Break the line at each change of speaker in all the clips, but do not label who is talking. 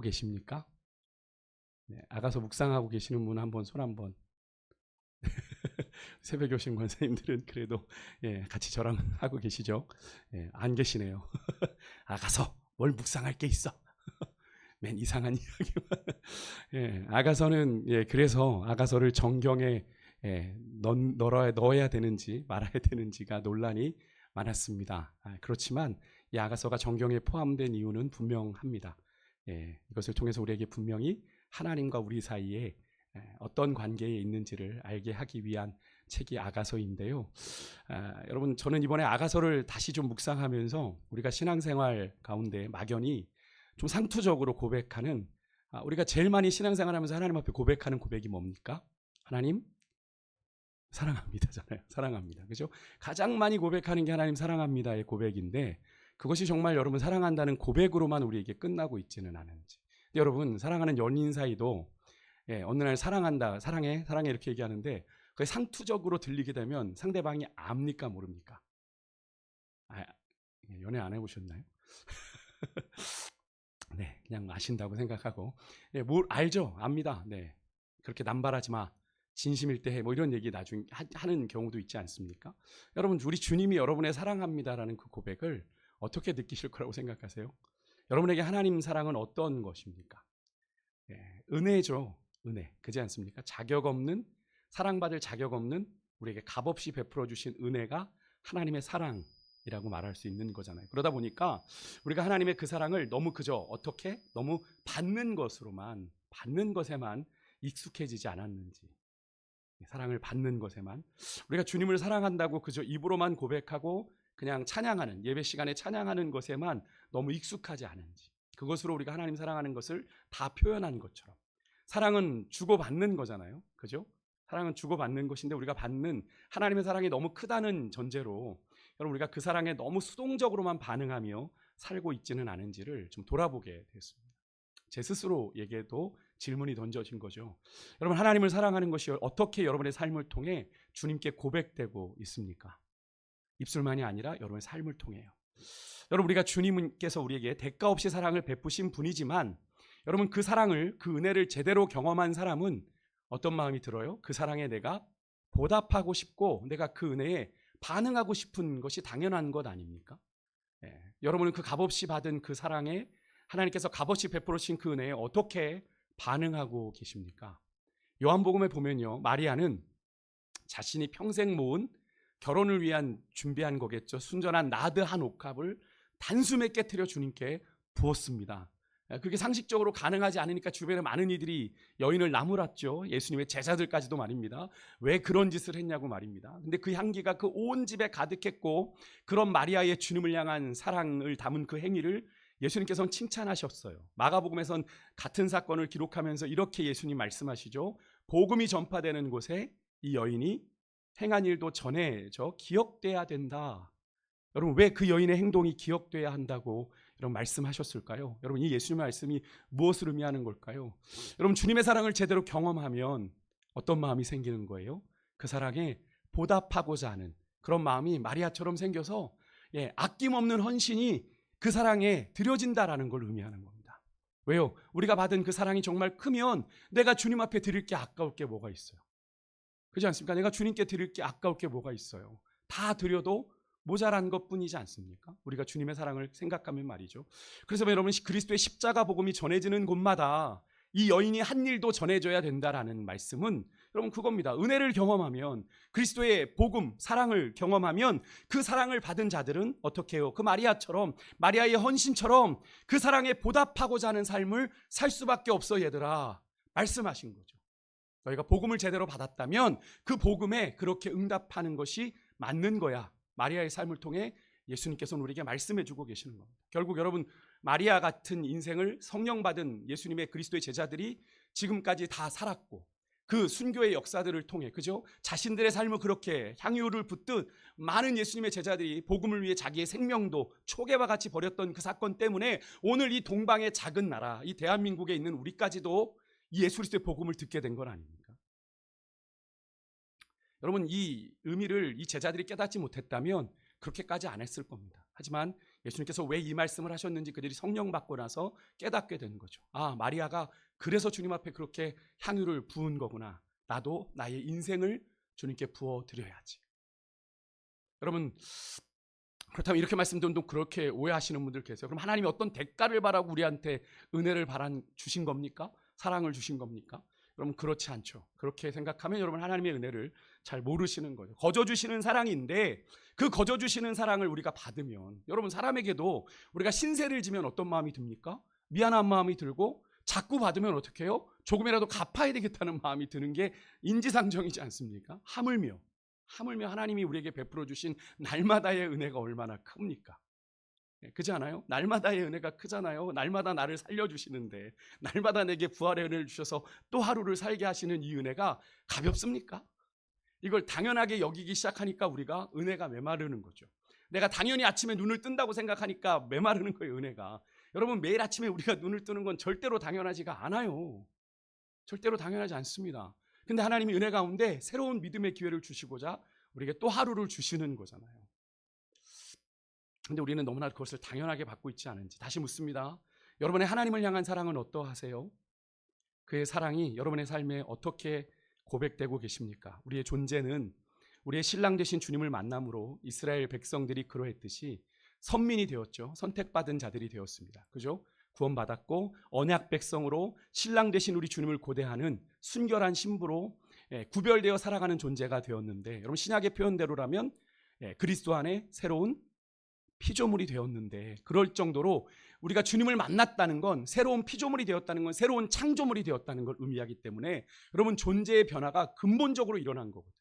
계십니까? 네, 아가서 묵상하고 계시는 분 한번 손 한번. 새벽에 오신 권사님들은 그래도 같이 저랑 하고 계시죠? 안 계시네요. 아가서 뭘 묵상할 게 있어. 맨 이상한 이야기만. 아가서는 그래서 아가서를 정경에 넣어야 되는지 말아야 되는지가 논란이 많았습니다. 그렇지만 이 아가서가 정경에 포함된 이유는 분명합니다. 이것을 통해서 우리에게 분명히 하나님과 우리 사이에 어떤 관계에 있는지를 알게 하기 위한 책이 아가서인데요. 여러분, 저는 이번에 아가서를 다시 좀 묵상하면서 우리가 신앙생활 가운데 막연히 좀 상투적으로 고백하는, 우리가 제일 많이 신앙생활하면서 하나님 앞에 고백하는 고백이 뭡니까? 하나님 사랑합니다잖아요. 사랑합니다. 그죠? 가장 많이 고백하는 게 하나님 사랑합니다의 고백인데, 그것이 정말 여러분 사랑한다는 고백으로만 우리에게 끝나고 있지는 않은지. 여러분, 사랑하는 연인 사이도 어느 날 사랑한다, 사랑해 이렇게 얘기하는데 그게 상투적으로 들리게 되면 상대방이 압니까 모릅니까? 연애 안 해보셨나요? 네, 그냥 아신다고 생각하고. 뭘 알죠? 압니다. 네, 그렇게 남발하지 마. 진심일 때 해. 뭐 이런 얘기 나중에 하는 경우도 있지 않습니까? 여러분, 우리 주님이 여러분의 사랑합니다라는 그 고백을 어떻게 느끼실 거라고 생각하세요? 여러분에게 하나님 사랑은 어떤 것입니까? 은혜죠. 은혜. 그렇지 않습니까? 자격 없는, 사랑받을 자격 없는 우리에게 값없이 베풀어 주신 은혜가 하나님의 사랑이라고 말할 수 있는 거잖아요. 그러다 보니까 우리가 하나님의 그 사랑을 너무 어떻게? 너무 받는 것에만 익숙해지지 않았는지. 사랑을 받는 것에만, 우리가 주님을 사랑한다고 그저 입으로만 고백하고 그냥 찬양하는, 예배 시간에 찬양하는 것에만 너무 익숙하지 않은지, 그것으로 우리가 하나님 사랑하는 것을 다 표현한 것처럼. 사랑은 주고받는 거잖아요. 그죠? 사랑은 주고받는 것인데 우리가 받는 하나님의 사랑이 너무 크다는 전제로 여러분, 우리가 그 사랑에 너무 수동적으로만 반응하며 살고 있지는 않은지를 좀 돌아보게 됐습니다. 제 스스로에게도 질문이 던져진 거죠. 여러분, 하나님을 사랑하는 것이 어떻게 여러분의 삶을 통해 주님께 고백되고 있습니까? 입술만이 아니라 여러분의 삶을 통해요. 여러분, 우리가 주님께서 우리에게 대가 없이 사랑을 베푸신 분이지만 여러분, 그 사랑을, 그 은혜를 제대로 경험한 사람은 어떤 마음이 들어요? 그 사랑에 내가 보답하고 싶고 내가 그 은혜에 반응하고 싶은 것이 당연한 것 아닙니까? 여러분은 그 값없이 받은 그 사랑에, 하나님께서 값없이 베풀어 주신 그 은혜에 어떻게 반응하고 계십니까? 요한복음에 보면요, 마리아는 자신이 평생 모은 결혼을 위한 준비한 거겠죠. 순전한 나드 한 옥합을 단숨에 깨트려 주님께 부었습니다. 그게 상식적으로 가능하지 않으니까 주변에 많은 이들이 여인을 나무랐죠. 예수님의 제자들까지도 말입니다. 왜 그런 짓을 했냐고 말입니다. 근데 그 향기가 그 온 집에 가득했고, 그런 마리아의 주님을 향한 사랑을 담은 그 행위를 예수님께서는 칭찬하셨어요. 마가복음에선 같은 사건을 기록하면서 이렇게 예수님 말씀하시죠. 복음이 전파되는 곳에 이 여인이 행한 일도 전해져 기억돼야 된다. 여러분, 왜 그 여인의 행동이 기억돼야 한다고 여러분 말씀하셨을까요? 여러분, 이 예수님의 말씀이 무엇을 의미하는 걸까요? 여러분, 주님의 사랑을 제대로 경험하면 어떤 마음이 생기는 거예요? 그 사랑에 보답하고자 하는 그런 마음이 마리아처럼 생겨서 아낌없는 헌신이 그 사랑에 드려진다라는 걸 의미하는 겁니다. 왜요? 우리가 받은 그 사랑이 정말 크면 내가 주님 앞에 드릴 게 아까울 게 뭐가 있어요? 그렇지 않습니까? 내가 주님께 드릴 게 아까울 게 뭐가 있어요? 다 드려도 모자란 것뿐이지 않습니까? 우리가 주님의 사랑을 생각하면 말이죠. 그래서 여러분, 그리스도의 십자가 복음이 전해지는 곳마다 이 여인이 한 일도 전해져야 된다라는 말씀은 여러분 그겁니다. 은혜를 경험하면, 그리스도의 복음, 사랑을 경험하면 그 사랑을 받은 자들은 어떻게 해요? 그 마리아처럼, 마리아의 헌신처럼 그 사랑에 보답하고자 하는 삶을 살 수밖에 없어, 얘들아. 말씀하신 거죠. 너희가 복음을 제대로 받았다면 그 복음에 그렇게 응답하는 것이 맞는 거야. 마리아의 삶을 통해 예수님께서는 우리에게 말씀해 주고 계시는 겁니다. 결국 여러분, 마리아 같은 인생을 성령 받은 예수님의 그리스도의 제자들이 지금까지 다 살았고, 그 순교의 역사들을 통해, 그죠? 자신들의 삶을 그렇게 향유를 붓듯 많은 예수님의 제자들이 복음을 위해 자기의 생명도 초계와 같이 버렸던 그 사건 때문에 오늘 이 동방의 작은 나라, 이 대한민국에 있는 우리까지도 이 예수 그리스도의 복음을 듣게 된 건 아닙니까? 여러분, 이 의미를 이 제자들이 깨닫지 못했다면 그렇게까지 안 했을 겁니다. 하지만 예수님께서 왜 이 말씀을 하셨는지 그들이 성령 받고 나서 깨닫게 되는 거죠. 아, 마리아가 그래서 주님 앞에 그렇게 향유를 부은 거구나. 나도 나의 인생을 주님께 부어드려야지. 여러분, 그렇다면 이렇게 말씀드린 또 그렇게 오해하시는 분들 계세요. 그럼 하나님이 어떤 대가를 바라고 우리한테 은혜를 주신 겁니까? 사랑을 주신 겁니까? 여러분, 그렇지 않죠. 그렇게 생각하면 여러분 하나님의 은혜를 잘 모르시는 거죠. 거저 주시는 사랑인데 그 거저 주시는 사랑을 우리가 받으면, 여러분 사람에게도 우리가 신세를 지면 어떤 마음이 듭니까? 미안한 마음이 들고, 자꾸 받으면 어떻게 해요? 조금이라도 갚아야 되겠다는 마음이 드는 게 인지상정이지 않습니까? 하물며 하나님이 우리에게 베풀어 주신 날마다의 은혜가 얼마나 큽니까? 그렇지 않아요? 날마다의 은혜가 크잖아요. 날마다 나를 살려주시는데, 날마다 내게 부활의 은혜를 주셔서 또 하루를 살게 하시는 이 은혜가 가볍습니까? 이걸 당연하게 여기기 시작하니까 우리가 은혜가 메마르는 거죠. 내가 당연히 아침에 눈을 뜬다고 생각하니까 메마르는 거예요, 은혜가. 여러분, 매일 아침에 우리가 눈을 뜨는 건 절대로 당연하지가 않아요. 절대로 당연하지 않습니다. 근데 하나님이 은혜 가운데 새로운 믿음의 기회를 주시고자 우리에게 또 하루를 주시는 거잖아요. 근데 우리는 너무나 그것을 당연하게 받고 있지 않은지 다시 묻습니다. 여러분의 하나님을 향한 사랑은 어떠하세요? 그의 사랑이 여러분의 삶에 어떻게 고백되고 계십니까? 우리의 존재는 우리의 신랑 되신 주님을 만남으로 이스라엘 백성들이 그러했듯이 선민이 되었죠. 선택받은 자들이 되었습니다. 그죠? 구원받았고 언약 백성으로 신랑 되신 우리 주님을 고대하는 순결한 신부로 구별되어 살아가는 존재가 되었는데, 여러분 신약의 표현대로라면 그리스도 안에 새로운 피조물이 되었는데, 그럴 정도로 우리가 주님을 만났다는 건, 새로운 피조물이 되었다는 건 새로운 창조물이 되었다는 걸 의미하기 때문에 여러분 존재의 변화가 근본적으로 일어난 거거든요.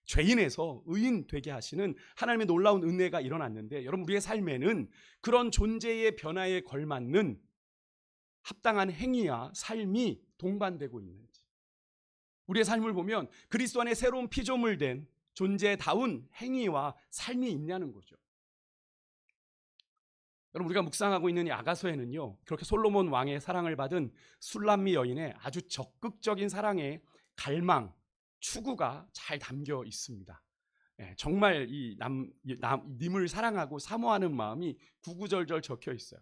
죄인에서 의인 되게 하시는 하나님의 놀라운 은혜가 일어났는데, 여러분 우리의 삶에는 그런 존재의 변화에 걸맞는 합당한 행위와 삶이 동반되고 있는지, 우리의 삶을 보면 그리스도 안에 새로운 피조물 된 존재다운 행위와 삶이 있냐는 거죠. 여러분 우리가 묵상하고 있는 이 아가서에는요, 그렇게 솔로몬 왕의 사랑을 받은 술람미 여인의 아주 적극적인 사랑의 갈망, 추구가 잘 담겨 있습니다. 정말 님을 사랑하고 사모하는 마음이 구구절절 적혀 있어요.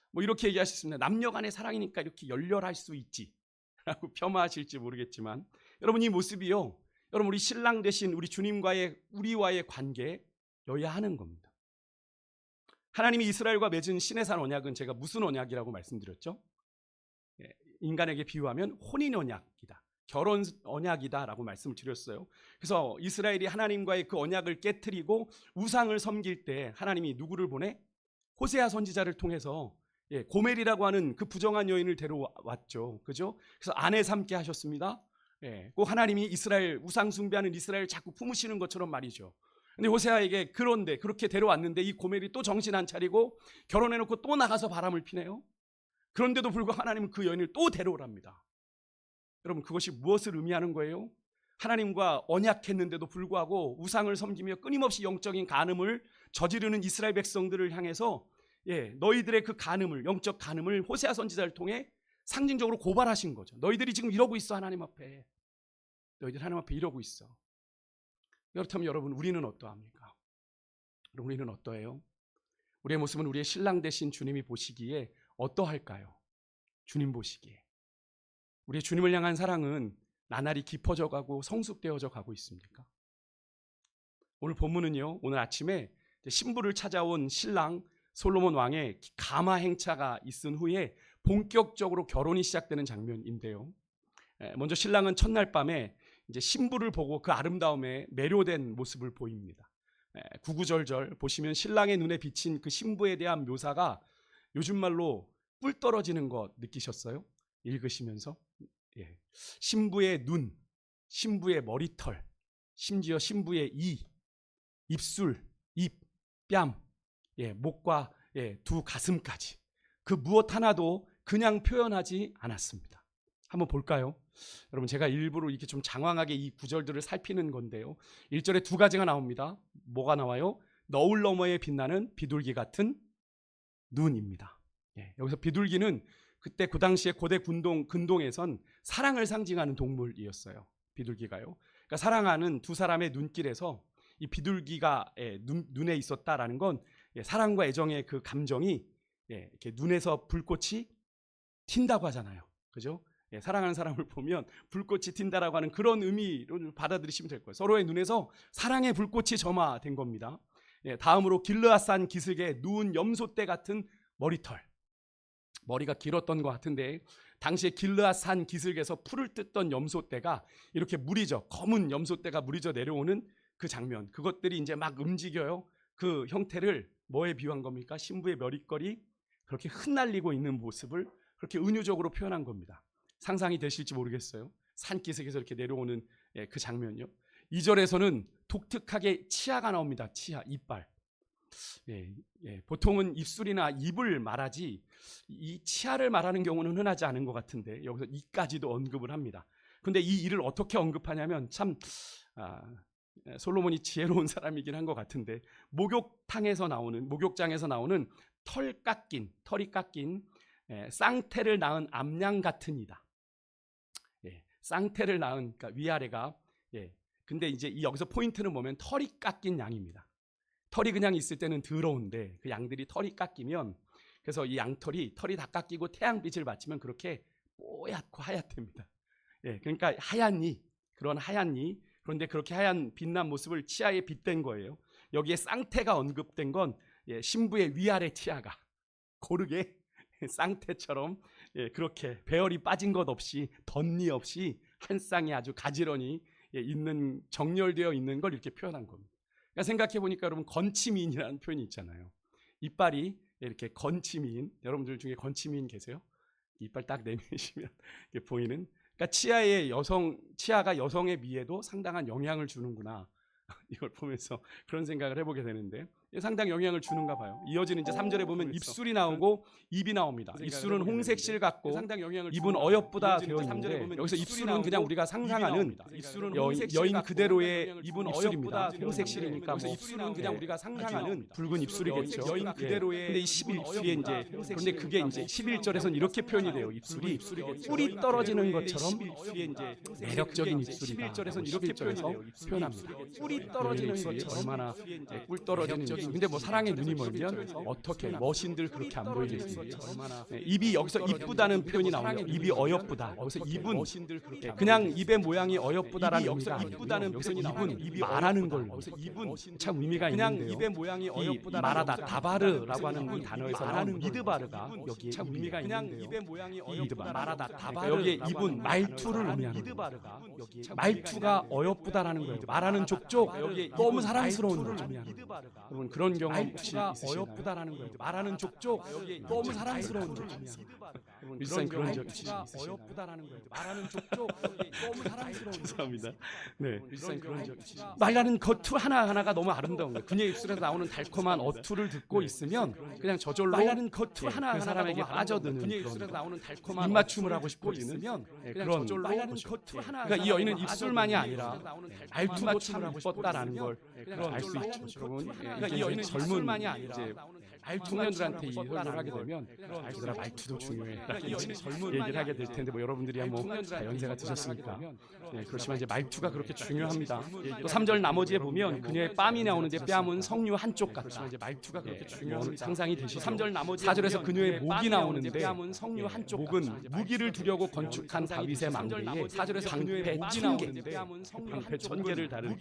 뭐 이렇게 얘기하셨습니다. 남녀 간의 사랑이니까 이렇게 열렬할 수 있지 라고 폄하하실지 모르겠지만, 여러분 이 모습이요, 여러분 우리 신랑 되신 우리 주님과의 우리와의 관계여야 하는 겁니다. 하나님이 이스라엘과 맺은 시내산 언약은 제가 무슨 언약이라고 말씀드렸죠? 인간에게 비유하면 혼인 언약이다, 결혼 언약이다 라고 말씀을 드렸어요. 그래서 이스라엘이 하나님과의 그 언약을 깨트리고 우상을 섬길 때 하나님이 누구를 보내? 호세아 선지자를 통해서 고멜이라고 하는 그 부정한 여인을 데려왔죠. 그죠? 그래서 아내 삼게 하셨습니다. 꼭 하나님이 이스라엘, 우상 숭배하는 이스라엘 자꾸 품으시는 것처럼 말이죠. 근데 호세아에게 그런데 그렇게 데려왔는데 이 고멜이 또 정신 안 차리고 결혼해놓고 또 나가서 바람을 피네요. 그런데도 불구하고 하나님은 그 여인을 또 데려오랍니다. 여러분 그것이 무엇을 의미하는 거예요? 하나님과 언약했는데도 불구하고 우상을 섬기며 끊임없이 영적인 간음을 저지르는 이스라엘 백성들을 향해서 너희들의 그 간음을, 영적 간음을 호세아 선지자를 통해 상징적으로 고발하신 거죠. 너희들이 지금 이러고 있어. 하나님 앞에, 너희들 하나님 앞에 이러고 있어. 그렇다면 여러분 우리는 어떠합니까? 우리는 어떠해요? 우리의 모습은 우리의 신랑 되신 주님이 보시기에 어떠할까요? 주님 보시기에 우리의 주님을 향한 사랑은 나날이 깊어져 가고 성숙되어져 가고 있습니까? 오늘 본문은요, 오늘 아침에 신부를 찾아온 신랑 솔로몬 왕의 가마 행차가 있은 후에 본격적으로 결혼이 시작되는 장면인데요, 먼저 신랑은 첫날 밤에 이제 신부를 보고 그 아름다움에 매료된 모습을 보입니다. 구구절절 보시면 신랑의 눈에 비친 그 신부에 대한 묘사가 요즘 말로 뿔 떨어지는 것 느끼셨어요? 읽으시면서 신부의 눈, 신부의 머리털, 심지어 신부의 입술, 입, 뺨, 목과 두 가슴까지, 그 무엇 하나도 그냥 표현하지 않았습니다. 한번 볼까요? 여러분 제가 일부러 이렇게 좀 장황하게 이 구절들을 살피는 건데요, 1절에 두 가지가 나옵니다. 뭐가 나와요? 너울 너머에 빛나는 비둘기 같은 눈입니다. 여기서 비둘기는 그때 그 당시에 고대 근동에선 사랑을 상징하는 동물이었어요. 비둘기가요. 그러니까 사랑하는 두 사람의 눈길에서 이 비둘기가 눈에 있었다라는 건 사랑과 애정의 그 감정이 이렇게 눈에서 불꽃이 튄다고 하잖아요. 그죠? 사랑하는 사람을 보면 불꽃이 튄다라고 하는 그런 의미로 받아들이시면 될 거예요. 서로의 눈에서 사랑의 불꽃이 점화된 겁니다. 다음으로 길르앗산 기슭에 누운 염소떼 같은 머리털. 머리가 길었던 것 같은데 당시에 길르앗산 기슭에서 풀을 뜯던 염소떼가 이렇게 무리져 검은 염소떼가 무리져 내려오는 그 장면, 그것들이 이제 막 움직여요. 그 형태를 뭐에 비유한 겁니까? 신부의 머릿결이 그렇게 흩날리고 있는 모습을 그렇게 은유적으로 표현한 겁니다. 상상이 되실지 모르겠어요. 산기슭에서 이렇게 내려오는 그 장면이요. 2절에서는 독특하게 치아가 나옵니다. 치아, 이빨. 보통은 입술이나 입을 말하지 이 치아를 말하는 경우는 흔하지 않은 것 같은데 여기서 이까지도 언급을 합니다. 근데 이 일을 어떻게 언급하냐면 참 솔로몬이 지혜로운 사람이긴 한 것 같은데 목욕장에서 나오는 털이 깎인 쌍태를 낳은 암양 같은 이다. 쌍태를 낳은, 그러니까 위아래가. 근데 이제 여기서 포인트는 뭐냐면 털이 깎인 양입니다. 털이 그냥 있을 때는 더러운데 그 양들이 털이 깎이면, 그래서 이 양털이 털이 다 깎이고 태양빛을 받치면 그렇게 뽀얗고 하얗답니다. 그러니까 그런 하얀 이, 그런데 그렇게 하얀 빛난 모습을 치아에 빗댄 거예요. 여기에 쌍태가 언급된 건 신부의 위아래 치아가 고르게 쌍태처럼 그렇게 배열이 빠진 것 없이 덧니 없이 한 쌍이 아주 가지런히 있는, 정렬되어 있는 걸 이렇게 표현한 겁니다. 그러니까 생각해 보니까 여러분, 건치미인이라는 표현이 있잖아요. 이빨이 이렇게 건치미인, 여러분들 중에 건치미인 계세요? 이빨 딱 내미시면 보이는. 그러니까 치아가 여성의 미에도 상당한 영향을 주는구나. 이걸 보면서 그런 생각을 해보게 되는데 상당히 영향을 주는가 봐요. 이어지는 이제 3절에 보면 입술이 나오고 입이 나옵니다. 입술은 홍색실 같고 입은 어여쁘다 되어 있는데 여기서 입술은 그냥 우리가 상상하는 여인 그대로의 입은 입술입니다. 홍색실이니까 여기서 입술은 그냥 우리가 상상하는 붉은 입술이겠죠. 여인 그대로의. 근데 이 11절에 이제, 그런데 그게 이제 11절에서는 이렇게 표현이 돼요. 입술이 꿀이 떨어지는 것처럼 매력적인 입술이다. 11절에서는 이렇게 표현합니다. 꿀이 떨어지는 것처럼 얼마나 꿀 떨어지는. 근데 뭐 사랑의 눈이 멀면 어떻게 머신들 그렇게 안 보이겠습니까? 입이 여기서 이쁘다는 표현이 나오네요. 입이 어여쁘다. 여기서 입은 그냥 입의 모양이 어여쁘다라는 의미가 아니고요. 여기서 입은 말하는 걸로. 입은 참 의미가 있는데요. 입의 모양이 어여쁘다. 말하다, 다바르라고 하는 이 단어에서 나온 미드바르가 여기에 참 의미가 있는데요. 입의 모양이 어여쁘다. 말하다, 다바르. 여기에 입은 말투를 의미하는 거예요. 말투가 어여쁘다라는 거예요. 말하는 족족 너무 사랑스러운 거죠. 여러분, 그런 경험 혹시 어여쁘다라는 거예요. 말하는 족족 너무 사랑스러운 거죠. 일상 그런 적 있으시죠? 어여쁘다라는 거예요. 말하는 족족 너무 사랑스러운. 죄송합니다. 네, 일상 그런 적 있으시죠? 말하는 겉투 하나하나가 너무 아름다운 거예요. 그녀의 입술에서 나오는 달콤한 어투를 듣고 있으면 그냥 저절로 말하는 겉투 하나하나 그 사람에게 빠져드는, 그녀의 입술에서 나오는 달콤한 입맞춤을 하고 싶어지면 그런 저절로 말하는 겉투 하나. 그러니까 이 여인은 입술만이 아니라 말투도 참 이뻤다라는 걸 알 수 있죠. 여러분, 그러니까 이 여인은 젊은 이제 청년들한테 이 설교를 하게 되면 얘들아, 말투도 중요해 라는 얘기를 하게 될 텐데, 뭐 여러분들이야 뭐 다 연세가 드셨으니까 그렇지만 이제 말투가 그렇게 중요합니다. 또 3절 나머지에 보면 그녀의 뺨이 나오는데 뺨은 성류 한쪽 같다. 이제 말투가 그렇게 중요한 상상이 되시죠. 3절 나머지 4절에서 그녀의 목이 나오는데 뺨은 성류 한쪽. 목은 무기를 두려고 건축한 다윗의 망대에 4절에서 방패 1000개, 방패 1000개를 다룬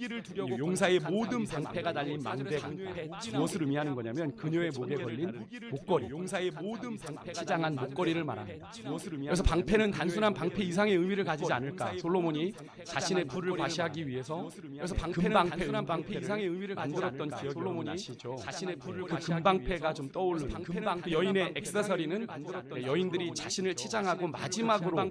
용사의 모든 방패가 달린 망대 방패. 무엇을 의미하는 거냐면 그녀의 목에 걸린 목걸이, 용사의 모든 방패가 치장한 목걸이를 말합니다. 그래서 방패는 단순한 방패 이상의 의미를 가지지 않을까. 솔로몬이 자신의 부를 과시하기 위해서, 그래서 방패는 단순한 방패 이상의 의미를 만들었던 기억이 솔로몬이 아시죠? 자신의 부를 그 금방패가 좀 떠오르는 금방패. 여인의 액세서리는 여인들이 자신을 치장하고 마지막으로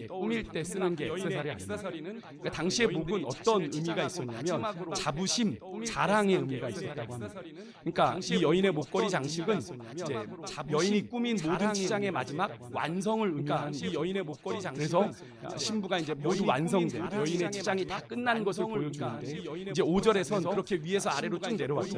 꾸밀 때 쓰는 게 액세서리 아닙니까? 그러니까 당시의 목은 어떤 의미가 있었냐면 자부심, 자랑의 의미가 있었다고 합니다. 그러니까 이 여인의 목걸이 장식 장식은 이제 여인이 꾸민 모든 치장의 마지막 완성을 의미하는 이 여인의 목걸이 장식은 그래서 신부가 이제 모두 완성된 여인의 치장이 다 끝난 것을 보여주는데 이제 5절에선 그렇게 위에서 아래로 쭉 내려왔죠.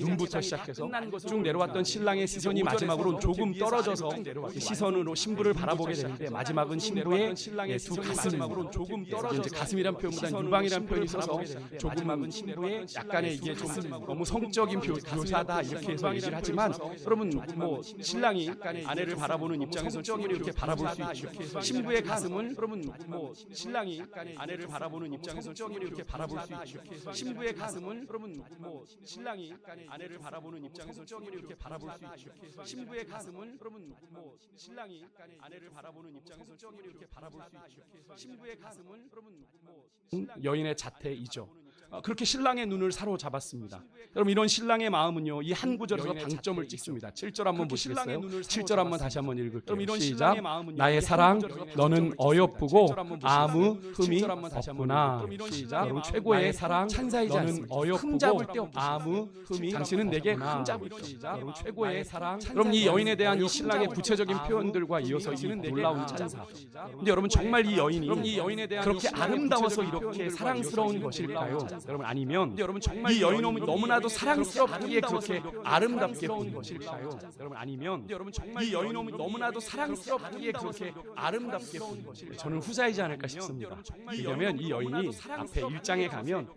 눈부터 시작해서 쭉 내려왔던 신랑의 시선이 마지막으로 조금 떨어져서 시선으로 신부를 바라보게 되는데 마지막은 신부의 두 가슴으로 조금 떨어져 이제 가슴이란 표현보다는 유방이란 표현이 있어서 조금은 신부의 약간의 이게 좀 너무 성적인 묘사다 이렇게 해서 얘기를 하지만 여러분 뭐 신랑이 아내를 바라보는 입장에서 충분히 이렇게 바라볼 수 있죠. 신부의 가슴은 여러분 뭐 신랑이 아내를 바라보는 입장에서 충분히 이렇게 바라볼 수 있죠. 신부의 가슴은 여러분 뭐 신랑이 아내를 바라보는 입장에서 충분히 이렇게 바라볼 수 있죠. 신부의 가슴은 여러분 뭐 신랑이 아내를 바라보는 입장에서 충분히 이렇게 바라볼 수 있죠. 신부의 가슴은 여러분 뭐 여인의 자태이죠. 그렇게 신랑의 눈을 사로잡았습니다. 여러분 이런 신랑의 마음은요 이 한 구절에서 방점을 찍습니다. 7절 한번 보시겠어요? 7절 한번 다시 한번 읽을게요. 시작. 나의 사랑 너는 어여쁘고 아무 흠이 없구나. 시작. 여러분 최고의 사랑 찬사이지 않습니다. 어여쁘고 아무 흠이 당신은 내게 흠잡을 시작. 여러분 최고의 사랑. 여러분 이 여인에 대한 이 신랑의 구체적인 표현들과 이어서 이 놀라운 찬사. 근데 여러분 정말 이 여인이 그렇게 아름다워서 이렇게 사랑스러운 것일까요? 여러분 아니면 여러분 정말 이 여인은 너무나도 사랑스럽기에 그렇게 아름답게 본 것일까요? 여러분 아니면 여러분 정말 이 여인은 너무나도 사랑스럽기에 그렇게 아름답게 본 것일까요? 저는 후자이지 않을까 싶습니다. 왜냐하면 이 여인이 앞에 1장에 가면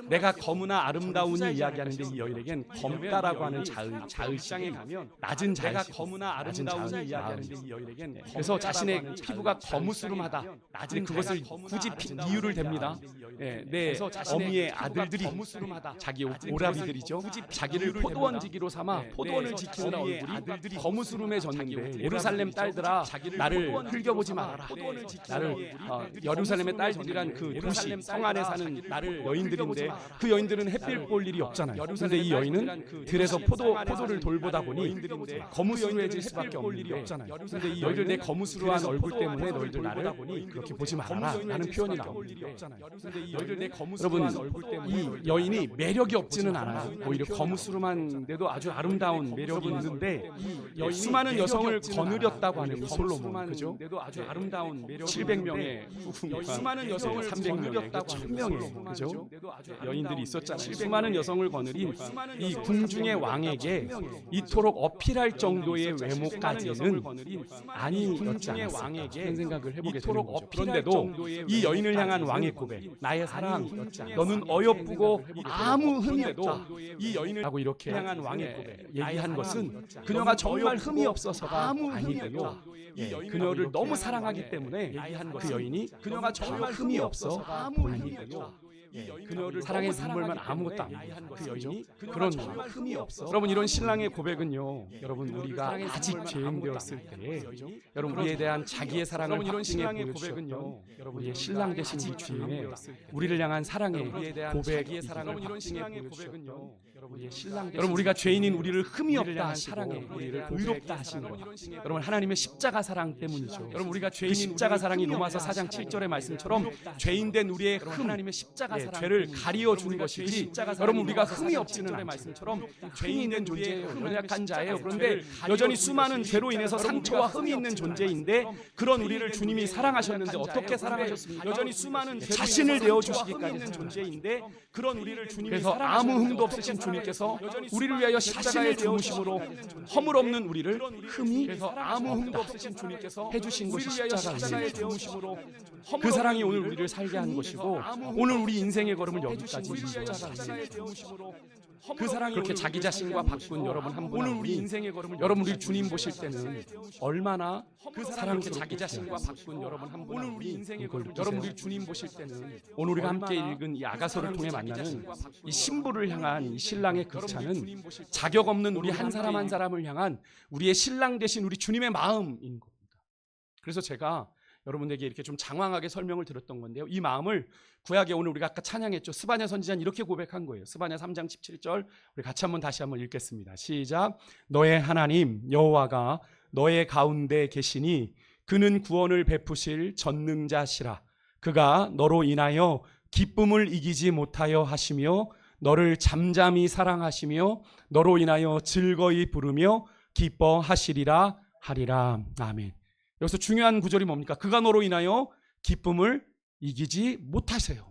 내가 검으나 아름다우니 이야기하는데 이 여인에겐 검다라고 하는 자의장에 가면 낮은 자의가 검으나 아름다우니 이야기하는데 이 여인에겐 그래서 자신의 피부가 거무스름하다. 낮은 그것을 굳이 이유를 댑니다. 내 어미의 아들들이 자기 오라비들이죠. 자기를 포도원지기로 삼아 포도원을 지키는 얼굴이 거무스름해졌는데 예루살렘 딸들아 나를 흘겨보지 말아라. 나를 예루살렘의 딸들이란 그 도시 성 안에 사는 여인들인데 그 여인들은 햇빛 볼 일이 없잖아요. 그런데 이 여인은 들에서 포도를 돌보다 보니 거무스름해질 수밖에 없는데 그런데 이 여인들 내 거무스름한 얼굴 때문에 너희들 나를 그렇게 보지 말아라 라는 표현이 나옵니다. 여러분 이 여인이 매력이 없지는 않아요. 오히려 거무스름한데도 아주 아름다운 매력이 있는데 수많은 여성을 거느렸다고 하는 이 솔로몬 그죠? 700명의 후궁과 수많은 여성을 300명의 1000명의 그죠? 여인들이 있었잖아요. 수많은 여성을 거느린 이 궁중의 왕에게 이토록 어필할 정도의 외모까지는 아니었지 않았을까 그런 생각을 해보게 되는 거죠. 그런데도 이 여인을 향한 왕의 고백 나의 사랑 너는 어여쁘고 아무 흠이 없다. 이 여인을 하고 이렇게 향한 왕의 고백 얘기한 것은 그녀가 정말 흠이 없어서가 아니고요. 그녀를 너무 사랑하기 때문에 그 여인이 그녀가 정말 흠이 없어 보이고요. 그녀를 사랑의 눈물만 아무것도 안 보여. 그 여인이 그런 흠이 없어. 여러분 이런 신랑의 고백은요. 여러분 우리가 아직 죄인 되었을 때에 여러분 우리에 대한 자기의 사랑을 확증해 보여주셨던 우리의 신랑 되신 우리 주님의 우리를 향한 사랑의 고백의 사랑을 확증해 보여주셨던 우리의 신랑 여러분 우리가 죄인인 우리를 흠이 없다 하시고 우리를 의롭다 하신 것 여러분 하나님의 십자가 사랑 때문이죠. 여러분 우리가 죄인인 십자가 사랑이 로마서 4장 7절의 말씀처럼 죄인된 우리의 하나님의 십자가 죄를 가리워 준 것이지 여러분 우리가 흠이 없지는 않은 말씀처럼 흠이 있는 존재예요. 연약한 자예요. 그런데 여전히 수많은 죄로 인해서 상처와 흠이 있는 존재인데 그런 우리를 주님이 사랑하셨는데 어떻게 사랑하셨습니까? 여전히 수많은 자신을 내어주시기까지 있는 존재인데 그런 우리를 주님이 그래서 아무 흠도 없으신 주님께서 우리를 위하여 십자가의 죽으심으로 허물 없는 우리를 흠이 그래서 아무 흠도 없으신 주님께서 해주신 것이 십자가의 죽으심으로 그 사랑이 오늘 우리를 살게 한 것이고 오늘 우리 인생의 걸음을 여기까지 그 사랑이 그렇게 자기 자신과 바꾼 여러분 한 분 오늘 우리 인생의 걸음을 여러분 우리 주님 보실 때는 얼마나 사랑스럽게 자기 자신과 바꾼 여러분 한 분 오늘 우리 인생의 걸음을 여러분 우리 주님 보실 때는 오늘 우리가 함께 읽은 이 아가서를 통해 만나는 이 신부를 향한 이 신랑의 극찬은 자격 없는 우리 한 사람 한 사람을 향한 우리의 신랑 되신 우리 주님의 마음인 겁니다. 그래서 제가 여러분에게 이렇게 좀 장황하게 설명을 드렸던 건데요. 이 마음을 구약에 오늘 우리가 아까 찬양했죠. 스바냐 선지자는 이렇게 고백한 거예요. 스바냐 3장 17절 우리 같이 다시 한번 읽겠습니다. 시작. 너의 하나님 여호와가 너의 가운데 계시니 그는 구원을 베푸실 전능자시라. 그가 너로 인하여 기쁨을 이기지 못하여 하시며 너를 잠잠히 사랑하시며 너로 인하여 즐거이 부르며 기뻐하시리라 하리라. 아멘. 여기서 중요한 구절이 뭡니까? 그가 너로 인하여 기쁨을 이기지 못하세요.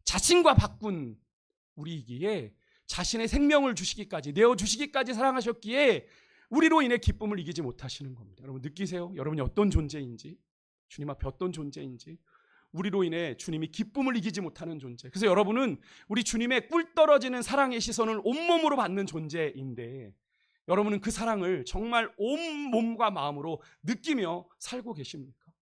자신과 바꾼 우리이기에 자신의 생명을 주시기까지, 내어주시기까지 사랑하셨기에 우리로 인해 기쁨을 이기지 못하시는 겁니다. 여러분 느끼세요? 여러분이 어떤 존재인지, 주님 앞에 어떤 존재인지. 우리로 인해 주님이 기쁨을 이기지 못하는 존재. 그래서 여러분은 우리 주님의 꿀 떨어지는 사랑의 시선을 온몸으로 받는 존재인데, 여러분은 그 사랑을 정말 온몸과 마음으로 느끼며 살고 계십니까?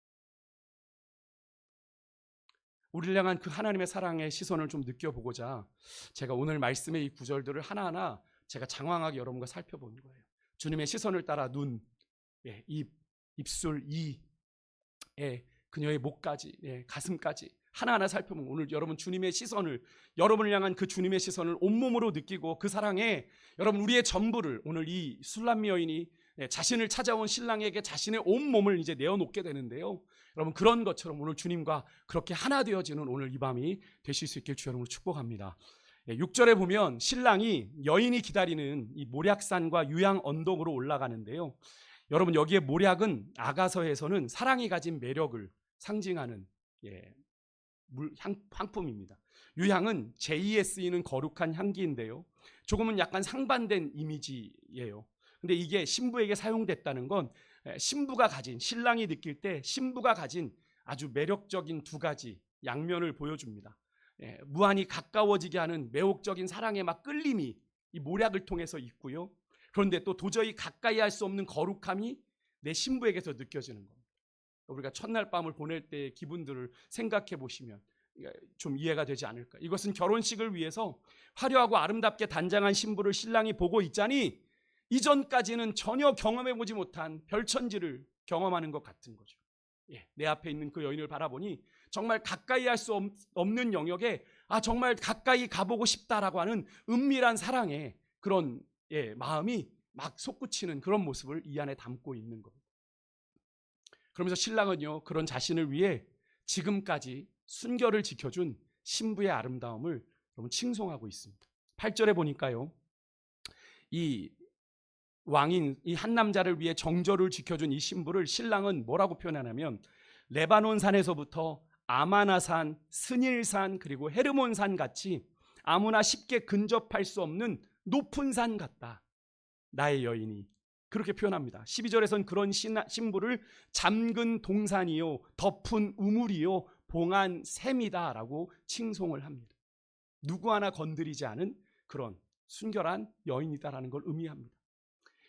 우리를 향한 그 하나님의 사랑의 시선을 좀 느껴보고자 제가 오늘 말씀의 이 구절들을 하나하나 제가 장황하게 여러분과 살펴보는 거예요. 주님의 시선을 따라 눈, 입, 입술, 이, 그녀의 목까지, 가슴까지 하나하나 살펴보면 오늘 여러분 주님의 시선을, 여러분을 향한 그 주님의 시선을 온몸으로 느끼고 그 사랑에 여러분 우리의 전부를, 오늘 이 술람미 여인이 자신을 찾아온 신랑에게 자신의 온몸을 이제 내어놓게 되는데요. 여러분 그런 것처럼 오늘 주님과 그렇게 하나 되어지는 오늘 이 밤이 되실 수 있길 주 여러분을 축복합니다. 6절에 보면 신랑이 여인이 기다리는 이 모략산과 유양 언덕으로 올라가는데요. 여러분 여기에 모략은 아가서에서는 사랑이 가진 매력을 상징하는 향품입니다. 유향은 제2에 쓰이는 거룩한 향기인데요. 조금은 약간 상반된 이미지예요. 근데 이게 신부에게 사용됐다는 건 신부가 가진, 신랑이 느낄 때 신부가 가진 아주 매력적인 두 가지 양면을 보여줍니다. 무한히 가까워지게 하는 매혹적인 사랑의 막 끌림이 이 모략을 통해서 있고요. 그런데 또 도저히 가까이 할 수 없는 거룩함이 내 신부에게서 느껴지는 겁니다. 우리가 첫날 밤을 보낼 때의 기분들을 생각해 보시면 좀 이해가 되지 않을까. 이것은 결혼식을 위해서 화려하고 아름답게 단장한 신부를 신랑이 보고 있자니 이전까지는 전혀 경험해 보지 못한 별천지를 경험하는 것 같은 거죠. 내 앞에 있는 그 여인을 바라보니 정말 가까이 할 수 없는 영역에 정말 가까이 가보고 싶다라고 하는 은밀한 사랑의 그런 마음이 막 솟구치는 그런 모습을 이 안에 담고 있는 겁니다. 그러면서 신랑은요, 그런 자신을 위해 지금까지 순결을 지켜준 신부의 아름다움을 여러분 칭송하고 있습니다. 8절에 보니까요, 이 왕인 이 한 남자를 위해 정절을 지켜준 이 신부를 신랑은 뭐라고 표현하냐면 레바논 산에서부터 아마나산, 스닐산, 그리고 헤르몬산 같이 아무나 쉽게 근접할 수 없는 높은 산 같다. 나의 여인이. 그렇게 표현합니다. 12절에서는 그런 신부를 잠근 동산이요, 덮은 우물이요, 봉한 샘이다 라고 칭송을 합니다. 누구 하나 건드리지 않은 그런 순결한 여인이다라는 걸 의미합니다.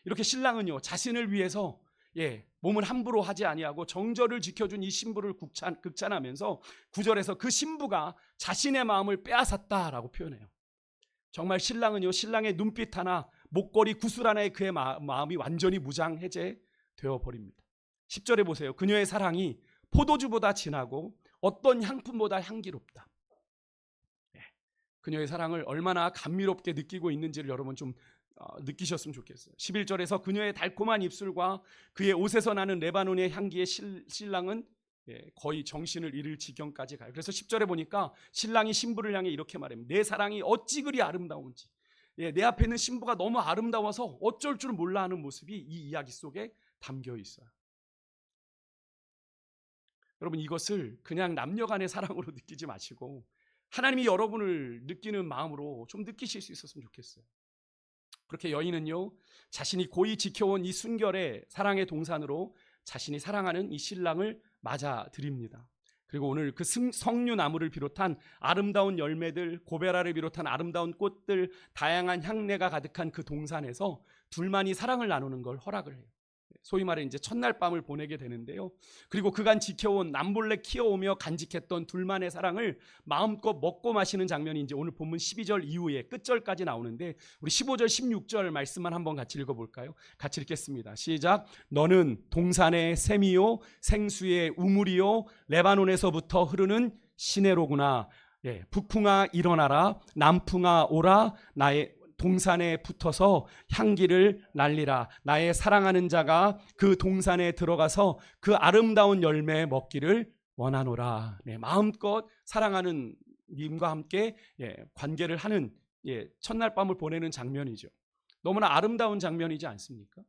이렇게 신랑은요, 자신을 위해서 몸을 함부로 하지 아니하고 정절을 지켜준 이 신부를 극찬하면서 9절에서 그 신부가 자신의 마음을 빼앗았다라고 표현해요. 정말 신랑은요, 신랑의 눈빛 하나, 목걸이 구슬 하나에 그의 마음이 완전히 무장해제되어 버립니다. 10절에 보세요. 그녀의 사랑이 포도주보다 진하고 어떤 향품보다 향기롭다. 그녀의 사랑을 얼마나 감미롭게 느끼고 있는지를 여러분 좀 느끼셨으면 좋겠어요. 11절에서 그녀의 달콤한 입술과 그의 옷에서 나는 레바논의 향기에 신랑은 거의 정신을 잃을 지경까지 가요. 그래서 10절에 보니까 신랑이 신부를 향해 이렇게 말합니다. 내 사랑이 어찌 그리 아름다운지. 내 앞에 있는 신부가 너무 아름다워서 어쩔 줄 몰라 하는 모습이 이 이야기 속에 담겨 있어요. 여러분 이것을 그냥 남녀 간의 사랑으로 느끼지 마시고 하나님이 여러분을 느끼는 마음으로 좀 느끼실 수 있었으면 좋겠어요. 그렇게 여인은요, 자신이 고이 지켜온 이 순결의 사랑의 동산으로 자신이 사랑하는 이 신랑을 맞아들입니다. 그리고 오늘 그 석류나무를 비롯한 아름다운 열매들, 고베라를 비롯한 아름다운 꽃들, 다양한 향내가 가득한 그 동산에서 둘만이 사랑을 나누는 걸 허락을 해요. 소위 말해 이제 첫날 밤을 보내게 되는데요. 그리고 그간 지켜온 남몰래 키워오며 간직했던 둘만의 사랑을 마음껏 먹고 마시는 장면이 이제 오늘 본문 12절 이후에 끝절까지 나오는데 우리 15절 16절 말씀만 한번 같이 읽어볼까요? 같이 읽겠습니다. 시작. 너는 동산의 샘이요 생수의 우물이요 레바논에서부터 흐르는 시내로구나. 북풍아 일어나라, 남풍아 오라, 나의 동산에 붙어서 향기를 날리라. 나의 사랑하는 자가 그 동산에 들어가서 그 아름다운 열매 먹기를 원하노라. 마음껏 사랑하는 님과 함께 관계를 하는 첫날 밤을 보내는 장면이죠. 너무나 아름다운 장면이지 않습니까?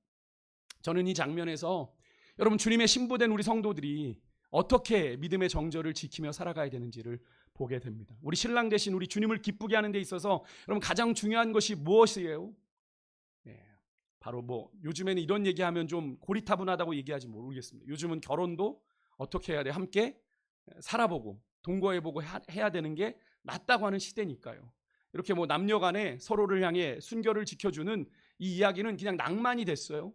저는 이 장면에서 여러분 주님의 신부된 우리 성도들이 어떻게 믿음의 정절을 지키며 살아가야 되는지를 보게 됩니다. 우리 신랑 대신 우리 주님을 기쁘게 하는 데 있어서 여러분 가장 중요한 것이 무엇이에요? 바로 요즘에는 이런 얘기하면 좀 고리타분하다고 얘기하지 모르겠습니다. 요즘은 결혼도 어떻게 해야 돼? 함께 살아보고 동거해보고 해야 되는 게 낫다고 하는 시대니까요. 이렇게 남녀 간에 서로를 향해 순결을 지켜주는 이 이야기는 그냥 낭만이 됐어요.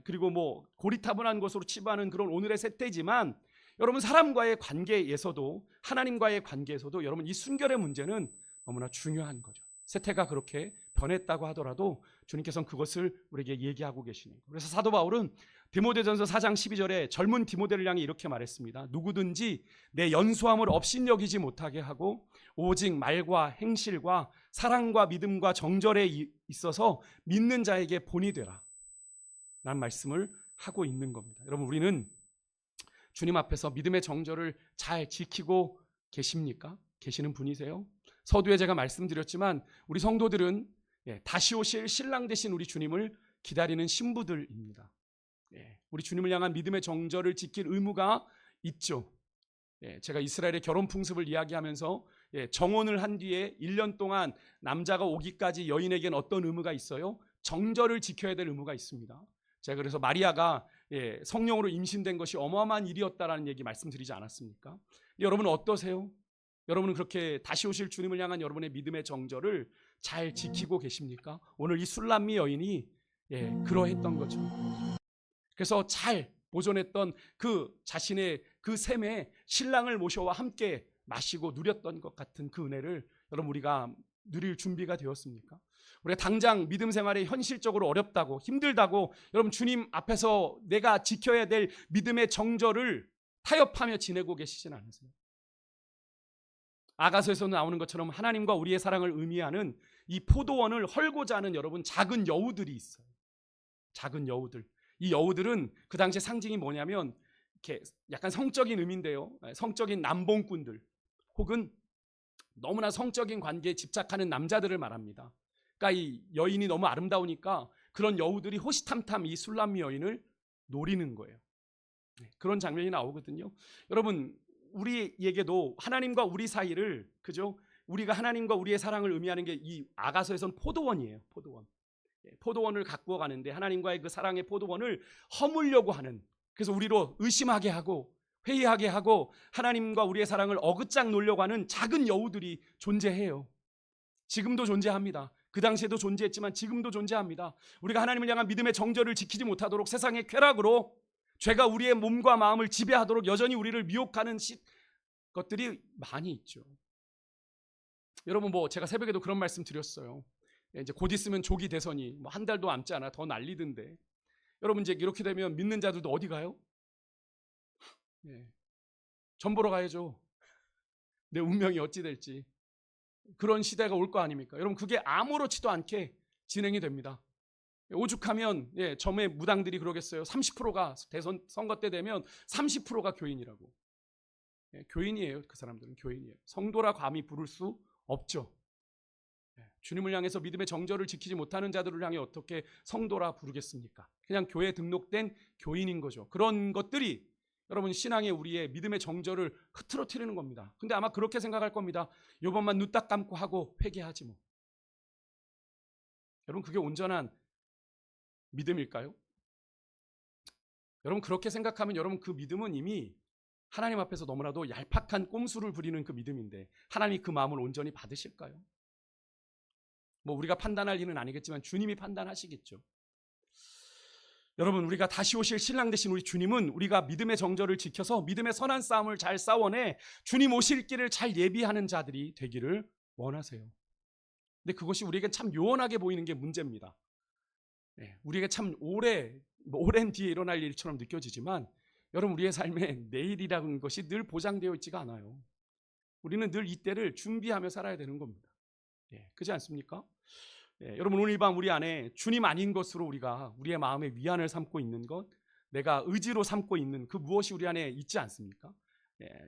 그리고 고리타분한 것으로 치부하는 그런 오늘의 세태지만 여러분 사람과의 관계에서도 하나님과의 관계에서도 여러분 이 순결의 문제는 너무나 중요한 거죠. 세태가 그렇게 변했다고 하더라도 주님께서는 그것을 우리에게 얘기하고 계시는 거예요. 그래서 사도 바울은 디모데전서 4장 12절에 젊은 디모데를 향해 이렇게 말했습니다. 누구든지 내 연소함을 업신여기지 못하게 하고 오직 말과 행실과 사랑과 믿음과 정절에 있어서 믿는 자에게 본이 되라 라는 말씀을 하고 있는 겁니다. 여러분 우리는 주님 앞에서 믿음의 정절을 잘 지키고 계십니까? 계시는 분이세요? 서두에 제가 말씀드렸지만 우리 성도들은 다시 오실 신랑 되신 우리 주님을 기다리는 신부들입니다. 우리 주님을 향한 믿음의 정절을 지킬 의무가 있죠. 제가 이스라엘의 결혼 풍습을 이야기하면서 정혼을 한 뒤에 1년 동안 남자가 오기까지 여인에게는 어떤 의무가 있어요? 정절을 지켜야 될 의무가 있습니다. 제가 그래서 마리아가 성령으로 임신된 것이 어마어마한 일이었다라는 얘기 말씀드리지 않았습니까? 여러분은 어떠세요? 여러분은 그렇게 다시 오실 주님을 향한 여러분의 믿음의 정절을 잘 지키고 계십니까? 오늘 이 술람미 여인이 그러했던 거죠. 그래서 잘 보존했던 그 자신의 그 샘에 신랑을 모셔와 함께 마시고 누렸던 것 같은 그 은혜를 여러분 우리가 누릴 준비가 되었습니까? 우리가 당장 믿음 생활이 현실적으로 어렵다고 힘들다고 여러분 주님 앞에서 내가 지켜야 될 믿음의 정절을 타협하며 지내고 계시진 않으세요? 아가서에서 나오는 것처럼 하나님과 우리의 사랑을 의미하는 이 포도원을 헐고자 하는 여러분 작은 여우들이 있어요. 작은 여우들. 이 여우들은 그 당시에 상징이 뭐냐면 이렇게 약간 성적인 의미인데요. 성적인 남봉꾼들 혹은 너무나 성적인 관계에 집착하는 남자들을 말합니다. 그러니까 이 여인이 너무 아름다우니까 그런 여우들이 호시탐탐 이 술람미 여인을 노리는 거예요. 그런 장면이 나오거든요. 여러분 우리에게도 하나님과 우리 사이를 그죠? 우리가 하나님과 우리의 사랑을 의미하는 게 이 아가서에서는 포도원이에요. 포도원을 갖고 가는데 하나님과의 그 사랑의 포도원을 허물려고 하는, 그래서 우리로 의심하게 하고 회의하게 하고 하나님과 우리의 사랑을 어긋장 놓으려고 하는 작은 여우들이 존재해요. 지금도 존재합니다. 그 당시에도 존재했지만 지금도 존재합니다. 우리가 하나님을 향한 믿음의 정절을 지키지 못하도록 세상의 쾌락으로 죄가 우리의 몸과 마음을 지배하도록 여전히 우리를 미혹하는 것들이 많이 있죠. 여러분 제가 새벽에도 그런 말씀 드렸어요. 이제 곧 있으면 조기 대선이 한 달도 남지 않아 더 난리던데 여러분 이제 이렇게 되면 믿는 자들도 어디 가요? 전 보러 가야죠. 내 운명이 어찌 될지. 그런 시대가 올 거 아닙니까? 여러분 그게 아무렇지도 않게 진행이 됩니다. 오죽하면 점의 무당들이 그러겠어요. 30%가 대선 선거 때 되면 30%가 교인이라고. 교인이에요. 그 사람들은 교인이에요. 성도라 감히 부를 수 없죠. 주님을 향해서 믿음의 정절을 지키지 못하는 자들을 향해 어떻게 성도라 부르겠습니까? 그냥 교회에 등록된 교인인 거죠. 그런 것들이 여러분 신앙의 우리의 믿음의 정절을 흐트러뜨리는 겁니다. 근데 아마 그렇게 생각할 겁니다. 요번만 눈 딱 감고 하고 회개하지 뭐. 여러분 그게 온전한 믿음일까요? 여러분 그렇게 생각하면 여러분 그 믿음은 이미 하나님 앞에서 너무나도 얄팍한 꼼수를 부리는 그 믿음인데 하나님이 그 마음을 온전히 받으실까요? 우리가 판단할 일은 아니겠지만 주님이 판단하시겠죠. 여러분 우리가 다시 오실 신랑 되신 우리 주님은 우리가 믿음의 정절을 지켜서 믿음의 선한 싸움을 잘 싸워내 주님 오실 길을 잘 예비하는 자들이 되기를 원하세요. 근데 그것이 우리에겐 참 요원하게 보이는 게 문제입니다. 우리에게 참 오랜 뒤에 일어날 일처럼 느껴지지만 여러분 우리의 삶에 내일이라는 것이 늘 보장되어 있지가 않아요. 우리는 늘 이때를 준비하며 살아야 되는 겁니다. 그렇지 않습니까? 여러분 오늘 이 밤 우리 안에 주님 아닌 것으로 우리가 우리의 마음에 위안을 삼고 있는 것, 내가 의지로 삼고 있는 그 무엇이 우리 안에 있지 않습니까?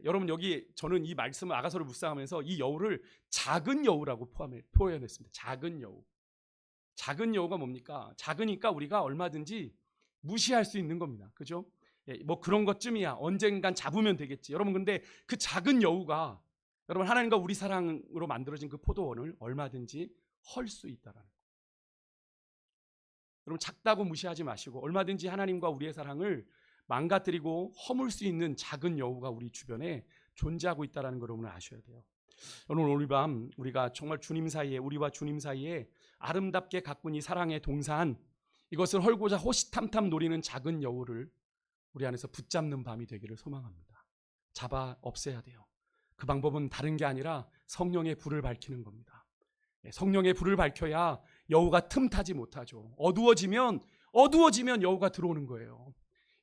여러분 여기 저는 이 말씀을 아가서를 묵상하면서 이 여우를 작은 여우라고 표현했습니다. 작은 여우. 작은 여우가 뭡니까? 작으니까 우리가 얼마든지 무시할 수 있는 겁니다. 그죠? 뭐 그런 것쯤이야. 언젠간 잡으면 되겠지. 여러분 근데 그 작은 여우가 여러분 하나님과 우리 사랑으로 만들어진 그 포도원을 얼마든지 헐 수 있다라는 거예요. 여러분 작다고 무시하지 마시고 얼마든지 하나님과 우리의 사랑을 망가뜨리고 허물 수 있는 작은 여우가 우리 주변에 존재하고 있다는 걸 여러분 아셔야 돼요. 오늘 밤 우리가 정말 주님 사이에 우리와 주님 사이에 아름답게 가꾼 이 사랑의 동산 이것을 헐고자 호시탐탐 노리는 작은 여우를 우리 안에서 붙잡는 밤이 되기를 소망합니다. 잡아 없애야 돼요. 그 방법은 다른 게 아니라 성령의 불을 밝히는 겁니다. 성령의 불을 밝혀야 여우가 틈타지 못하죠. 어두워지면 여우가 들어오는 거예요.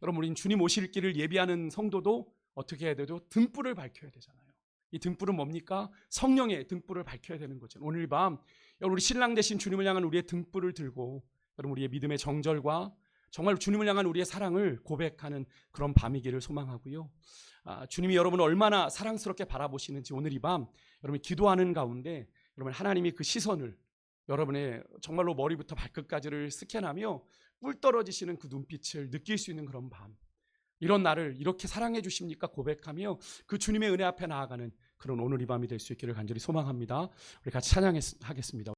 여러분 우리는 주님 오실 길을 예비하는 성도도 어떻게 해야 돼도 등불을 밝혀야 되잖아요. 이 등불은 뭡니까? 성령의 등불을 밝혀야 되는 거죠. 오늘 밤 여러분 우리 신랑 되신 주님을 향한 우리의 등불을 들고 여러분 우리의 믿음의 정절과 정말 주님을 향한 우리의 사랑을 고백하는 그런 밤이기를 소망하고요. 주님이 여러분을 얼마나 사랑스럽게 바라보시는지 오늘 이 밤 여러분이 기도하는 가운데 여러분 하나님이 그 시선을 여러분의 정말로 머리부터 발끝까지를 스캔하며 꿀 떨어지시는 그 눈빛을 느낄 수 있는 그런 밤. 이런 나를 이렇게 사랑해 주십니까? 고백하며 그 주님의 은혜 앞에 나아가는 그런 오늘 이 밤이 될 수 있기를 간절히 소망합니다. 우리 같이 찬양하겠습니다.